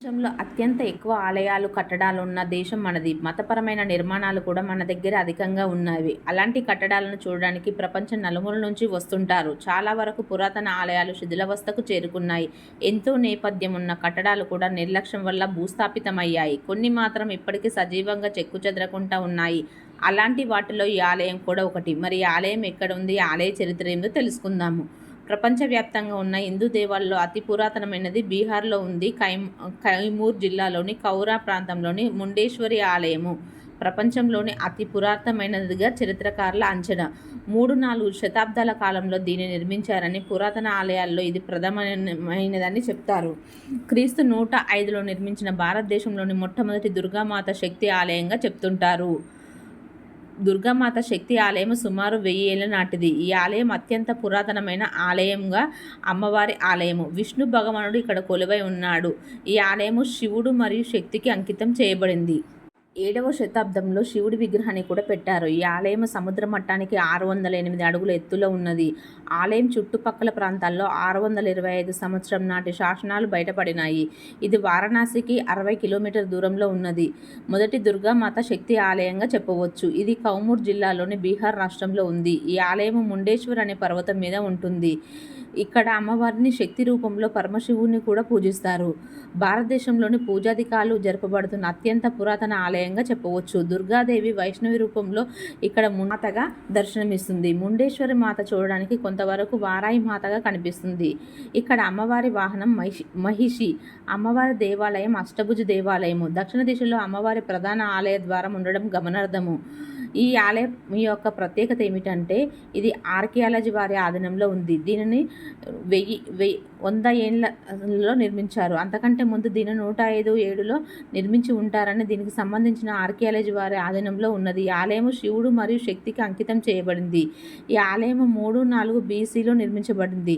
దేశంలో అత్యంత ఎక్కువ ఆలయాలు, కట్టడాలున్న దేశం మనది. మతపరమైన నిర్మాణాలు కూడా మన దగ్గర అధికంగా ఉన్నవి. అలాంటి కట్టడాలను చూడడానికి ప్రపంచం నలుమూల నుంచి వస్తుంటారు. చాలా వరకు పురాతన ఆలయాలు శిథిలావస్థకు చేరుకున్నాయి. ఎంతో నేపథ్యం ఉన్న కట్టడాలు కూడా నిర్లక్ష్యం వల్ల భూస్థాపితమయ్యాయి. కొన్ని మాత్రం ఇప్పటికీ సజీవంగా చెక్కుచెదరకుండా ఉన్నాయి. అలాంటి వాటిలో ఈ ఆలయం కూడా ఒకటి. మరి ఈ ఆలయం ఎక్కడ ఉంది? ఈ ఆలయ చరిత్ర ఏందో తెలుసుకుందాము. ప్రపంచవ్యాప్తంగా ఉన్న హిందూ దేవాలయాల్లో అతి పురాతనమైనది బీహార్లో ఉంది. కైమూర్ జిల్లాలోని కౌరా ప్రాంతంలోని ముండేశ్వరి ఆలయము ప్రపంచంలోని అతి పురాతనమైనదిగా చరిత్రకారుల అంచనా. 3-4 శతాబ్దాల కాలంలో దీన్ని నిర్మించారని, పురాతన ఆలయాల్లో ఇది ప్రథమమైనదని చెప్తారు. క్రీస్తు 105లో నిర్మించిన భారతదేశంలోని మొట్టమొదటి దుర్గామాత శక్తి ఆలయంగా చెప్తుంటారు. దుర్గామాత శక్తి ఆలయం సుమారు 1000 ఏళ్ల నాటిది. ఈ ఆలయం అత్యంత పురాతనమైన ఆలయంగా అమ్మవారి ఆలయము. విష్ణు భగవానుడు ఇక్కడ కొలువై ఉన్నాడు. ఈ ఆలయము శివుడు మరియు శక్తికి అంకితం చేయబడింది. 7వ శతాబ్దంలో శివుడి విగ్రహాన్ని కూడా పెట్టారు. ఈ ఆలయం సముద్ర మట్టానికి 608 అడుగుల ఎత్తులో ఉన్నది. ఆలయం చుట్టుపక్కల ప్రాంతాల్లో 625 సంవత్సరం నాటి శాసనాలు బయటపడినాయి. ఇది వారణాసికి 60 కిలోమీటర్ దూరంలో ఉన్నది. మొదటి దుర్గామాత శక్తి ఆలయంగా చెప్పవచ్చు. ఇది కౌమూర్ జిల్లాలోని బీహార్ రాష్ట్రంలో ఉంది. ఈ ఆలయం ముండేశ్వర్ అనే పర్వతం మీద ఉంటుంది. ఇక్కడ అమ్మవారిని శక్తి రూపంలో పరమశివుని కూడా పూజిస్తారు. భారతదేశంలోని పూజాధికాలు జరపబడుతున్న అత్యంత పురాతన ఆలయంగా చెప్పవచ్చు. దుర్గాదేవి వైష్ణవి రూపంలో ఇక్కడ మాతగా దర్శనమిస్తుంది. ముండేశ్వరి మాత చూడడానికి కొంతవరకు వారాయి మాతగా కనిపిస్తుంది. ఇక్కడ అమ్మవారి వాహనం మహిషి. అమ్మవారి దేవాలయం అష్టభుజ దేవాలయము. దక్షిణ దిశలో అమ్మవారి ప్రధాన ఆలయ ద్వారం ఉండడం గమనార్హము. ఈ ఆలయం యొక్క ప్రత్యేకత ఏమిటంటే ఇది ఆర్కియాలజీ వారి ఆధీనంలో ఉంది. దీనిని 100 ఏళ్లలో నిర్మించారు. అంతకంటే ముందు దీని 105-7లో నిర్మించి ఉంటారని దీనికి సంబంధించిన ఆర్కియాలజీ వారి ఆధీనంలో ఉన్నది. ఈ ఆలయం శివుడు మరియు శక్తికి అంకితం చేయబడింది. ఈ ఆలయం 3-4 BCలో నిర్మించబడింది.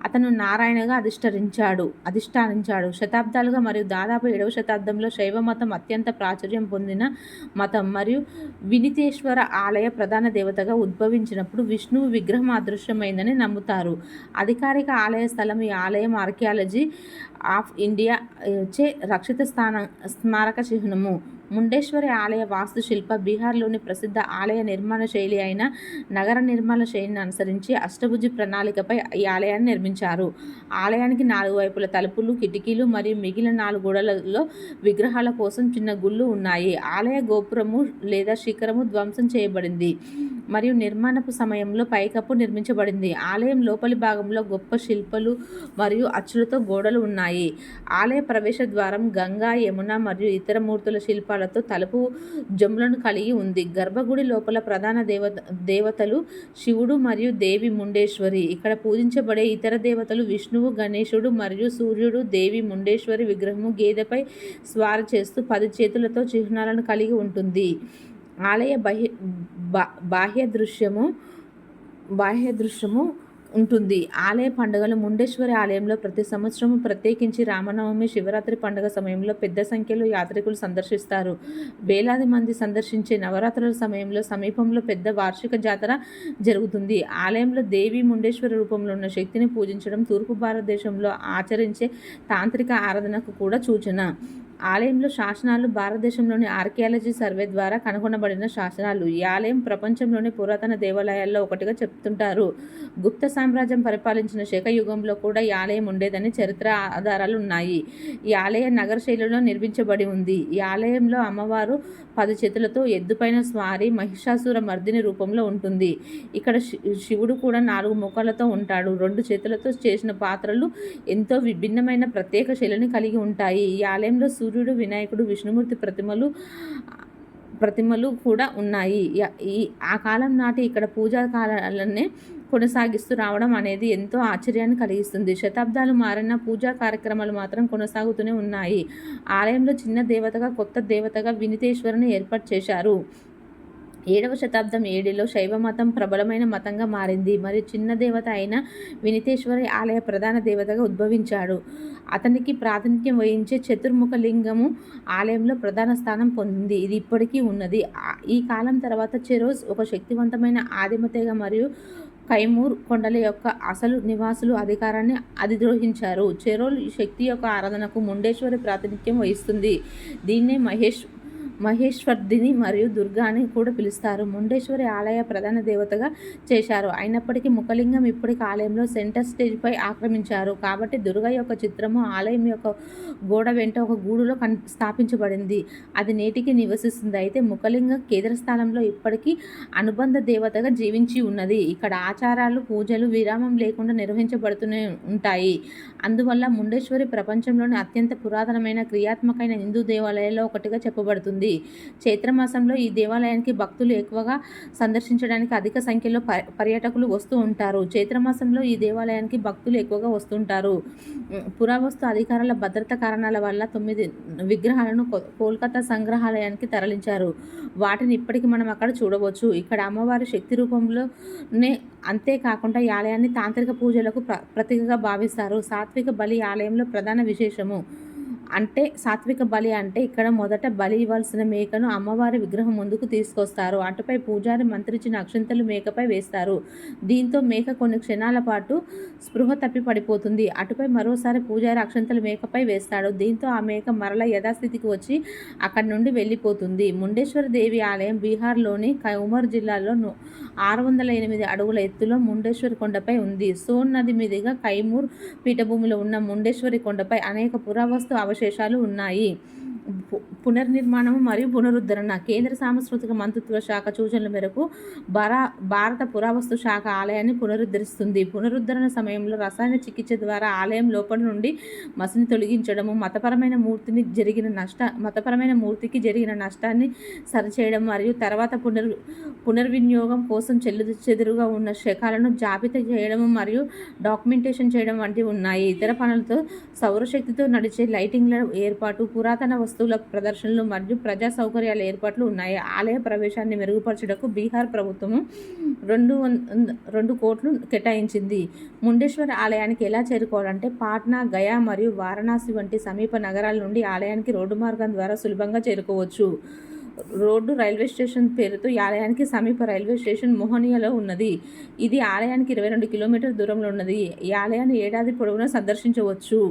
అతను నారాయణగా అధిష్ఠానించాడు. శతాబ్దాలుగా మరియు దాదాపు 7వ శతాబ్దంలో శైవ మతం అత్యంత ప్రాచుర్యం పొందిన మతం మరియు వినితేశ్వర ఆలయ ప్రధాన దేవతగా ఉద్భవించినప్పుడు విష్ణువు విగ్రహం అదృశ్యమైందని నమ్ముతారు. అధికారిక ఆలయ స్థలం ఈ ఆలయం ఆర్కియాలజీ ఆఫ్ ఇండియా చే రక్షిత స్మారక చిహ్నము. ముండేశ్వరి ఆలయ వాస్తుశిల్ప బీహార్లోని ప్రసిద్ధ ఆలయ నిర్మాణ శైలి అయిన నగర నిర్మాణ శైలిని అనుసరించి అష్టభుజి ప్రణాళికపై ఈ ఆలయాన్ని నిర్మించారు. ఆలయానికి 4 వైపుల తలుపులు, కిటికీలు మరియు మిగిలిన 4 గోడలలో విగ్రహాల కోసం చిన్న గుళ్ళు ఉన్నాయి. ఆలయ గోపురము లేదా శిఖరము ధ్వంసం చేయబడింది మరియు నిర్మాణపు సమయంలో పైకప్పు నిర్మించబడింది. ఆలయం లోపలి భాగంలో గొప్ప శిల్పాలు మరియు అచ్చులతో గోడలు ఉన్నాయి. ఆలయ ప్రవేశ ద్వారం గంగా, యమున మరియు ఇతర మూర్తుల శిల్పాలతో తలుపు జమ్ములను కలిగి ఉంది. గర్భగుడి లోపల ప్రధాన దేవతలు శివుడు మరియు దేవి ముండేశ్వరి. ఇక్కడ పూజించబడే ఇతర దేవతలు విష్ణువు, గణేశుడు మరియు సూర్యుడు. దేవి ముండేశ్వరి విగ్రహము గేదెపై స్వారీ చేస్తూ 10 చేతులతో చిహ్నాలను కలిగి ఉంటుంది. ఆలయ బాహ్య దృశ్యము ఉంటుంది. ఆలయ పండుగలు ముండేశ్వరి ఆలయంలో ప్రతి సంవత్సరము ప్రత్యేకించి రామనవమి, శివరాత్రి పండుగ సమయంలో పెద్ద సంఖ్యలో యాత్రికులు సందర్శిస్తారు. వేలాది మంది సందర్శించే నవరాత్రుల సమయంలో సమీపంలో పెద్ద వార్షిక జాతర జరుగుతుంది. ఆలయంలో దేవి ముండేశ్వరి రూపంలో ఉన్న శక్తిని పూజించడం తూర్పు భారతదేశంలో ఆచరించే తాంత్రిక ఆరాధనకు కూడా సూచన. ఆలయంలో శాసనాలు భారతదేశంలోని ఆర్కియాలజీ సర్వే ద్వారా కనుగొనబడిన శాసనాలు. ఈ ఆలయం ప్రపంచంలోని పురాతన దేవాలయాల్లో ఒకటిగా చెప్తుంటారు. గుప్త సామ్రాజ్యం పరిపాలించిన శకయుగంలో కూడా ఈ ఆలయం ఉండేదని చరిత్ర ఆధారాలు ఉన్నాయి. ఈ ఆలయం నగర శైలిలో నిర్మించబడి ఉంది. ఈ ఆలయంలో అమ్మవారు 10 చేతులతో ఎద్దుపైన స్వారీ మహిషాసుర మర్దిని రూపంలో ఉంటుంది. ఇక్కడ శివుడు కూడా 4 ముఖాలతో ఉంటాడు. 2 చేతులతో చేసిన పాత్రలు ఎంతో విభిన్నమైన ప్రత్యేక శైలిని కలిగి ఉంటాయి. ఈ ఆలయంలో సూర్యుడు, వినాయకుడు, విష్ణుమూర్తి ప్రతిమలు కూడా ఉన్నాయి. ఆ కాలం నాటి ఇక్కడ పూజా కాలాలనే కొనసాగిస్తూ రావడం అనేది ఎంతో ఆశ్చర్యాన్ని కలిగిస్తుంది. శతాబ్దాలు మారిన పూజా కార్యక్రమాలు మాత్రం కొనసాగుతూనే ఉన్నాయి. ఆలయంలో చిన్న దేవతగా, కొత్త దేవతగా వినితేశ్వరుని ఏర్పాటు చేశారు. 7వ శతాబ్దం ఏడిలో శైవ మతం ప్రబలమైన మతంగా మారింది మరియు చిన్న దేవత అయిన వినితేశ్వరి ఆలయ ప్రధాన దేవతగా ఉద్భవించాడు. అతనికి ప్రాతినిధ్యం వహించే చతుర్ముఖ లింగము ఆలయంలో ప్రధాన స్థానం పొందింది. ఇది ఇప్పటికీ ఉన్నది. ఈ కాలం తర్వాత చెరోజ్ ఒక శక్తివంతమైన ఆదిమ తెగ మరియు కైమూర్ కొండల యొక్క అసలు నివాసులు అధికారాన్ని అధిరోహించారు. చెరోల్ శక్తి యొక్క ఆరాధనకు ముండేశ్వరి ప్రాతినిధ్యం వహిస్తుంది. దీన్నే మహేశ్వర్దిని మరియు దుర్గా అని కూడా పిలుస్తారు. ముండేశ్వరి ఆలయ ప్రధాన దేవతగా చేశారు. అయినప్పటికీ ముఖలింగం ఇప్పటికి ఆలయంలో సెంటర్ స్టేజ్పై ఆక్రమించారు. కాబట్టి దుర్గా యొక్క చిత్రము ఆలయం యొక్క గోడ వెంట ఒక గూడులో స్థాపించబడింది. అది నేటికి నివసిస్తుంది. అయితే ముఖలింగం కేంద్రస్థానంలో ఇప్పటికీ అనుబంధ దేవతగా జీవించి ఉన్నది. ఇక్కడ ఆచారాలు, పూజలు విరామం లేకుండా నిర్వహించబడుతూనే ఉంటాయి. అందువల్ల ముండేశ్వరి ప్రపంచంలోని అత్యంత పురాతనమైన క్రియాత్మకమైన హిందూ దేవాలయాల్లో ఒకటిగా చెప్పబడుతుంది. చైత్రమాసంలో ఈ దేవాలయానికి భక్తులు ఎక్కువగా సందర్శించడానికి అధిక సంఖ్యలో పర్యాటకులు వస్తూ ఉంటారు. చైత్రమాసంలో ఈ దేవాలయానికి భక్తులు ఎక్కువగా వస్తుంటారు. పురావస్తు అధికారుల భద్రత కారణాల వల్ల 9 విగ్రహాలను కోల్కతా సంగ్రహాలయానికి తరలించారు. వాటిని ఇప్పటికీ మనం అక్కడ చూడవచ్చు. ఇక్కడ అమ్మవారి శక్తి రూపంలోనే అంతేకాకుండా ఈ ఆలయాన్ని తాంత్రిక పూజలకు ప్రతీకగా భావిస్తారు. సాత్విక బలి ఆలయంలో ప్రధాన విశేషము. సాత్విక బలి అంటే ఇక్కడ మొదట బలి ఇవ్వాల్సిన మేకను అమ్మవారి విగ్రహం ముందుకు తీసుకొస్తారు. అటుపై పూజారి మంత్రించిన అక్షంతలు మేకపై వేస్తారు. దీంతో మేక కొన్ని క్షణాల పాటు స్పృహ తప్పి పడిపోతుంది. అటుపై మరోసారి పూజారి అక్షంతలు మేకపై వేస్తాడు. దీంతో ఆ మేక మరల యథాస్థితికి వచ్చి అక్కడి నుండి వెళ్ళిపోతుంది. ముండేశ్వర దేవి ఆలయం బీహార్లోని కౌమర్ జిల్లాలో 608 అడుగుల ఎత్తులో ముండేశ్వరి కొండపై ఉంది. సోన్ నది మీదుగా కైమూర్ పీఠభూమిలో ఉన్న ముండేశ్వరి కొండపై అనేక పురావస్తు అవశేషాలు ఉన్నాయి. పునర్నిర్మాణం మరియు పునరుద్ధరణ. కేంద్ర సాంస్కృతిక మంత్రిత్వ శాఖ సూచనల మేరకు భారత పురావస్తు శాఖ ఆలయాన్ని పునరుద్ధరిస్తుంది. పునరుద్ధరణ సమయంలో రసాయన చికిత్స ద్వారా ఆలయం లోపల నుండి మసిని తొలగించడము, మతపరమైన మూర్తికి జరిగిన నష్టాన్ని సరిచేయడం మరియు తర్వాత పునర్వినియోగం కోసం చెదురుగా ఉన్న శకాలను జాబితా చేయడం మరియు డాక్యుమెంటేషన్ చేయడం వంటివి ఉన్నాయి. ఇతర పనులతో సౌరశక్తితో నడిచే లైటింగ్ల ఏర్పాటు, పురాతన వస్తువుల ప్రదర్శనలు మరియు ప్రజా సౌకర్యాల ఏర్పాట్లు ఉన్నాయి. ఆలయ ప్రవేశాన్ని మెరుగుపరచుటకు బీహార్ ప్రభుత్వము 2 కోట్లు కేటాయించింది. ముండేశ్వర ఆలయానికి ఎలా చేరుకోవాలంటే పాట్నా, గయా మరియు వారణాసి వంటి సమీప నగరాల నుండి ఆలయానికి రోడ్డు మార్గం ద్వారా సులభంగా చేరుకోవచ్చు. రోడ్డు రైల్వే స్టేషన్ పేరుతో ఈ ఆలయానికి సమీప రైల్వే స్టేషన్ మోహనియాలో ఉన్నది. ఇది ఆలయానికి 22 కిలోమీటర్ల దూరంలో ఉన్నది. ఈ ఆలయాన్ని ఏడాది పొడవునా సందర్శించవచ్చు.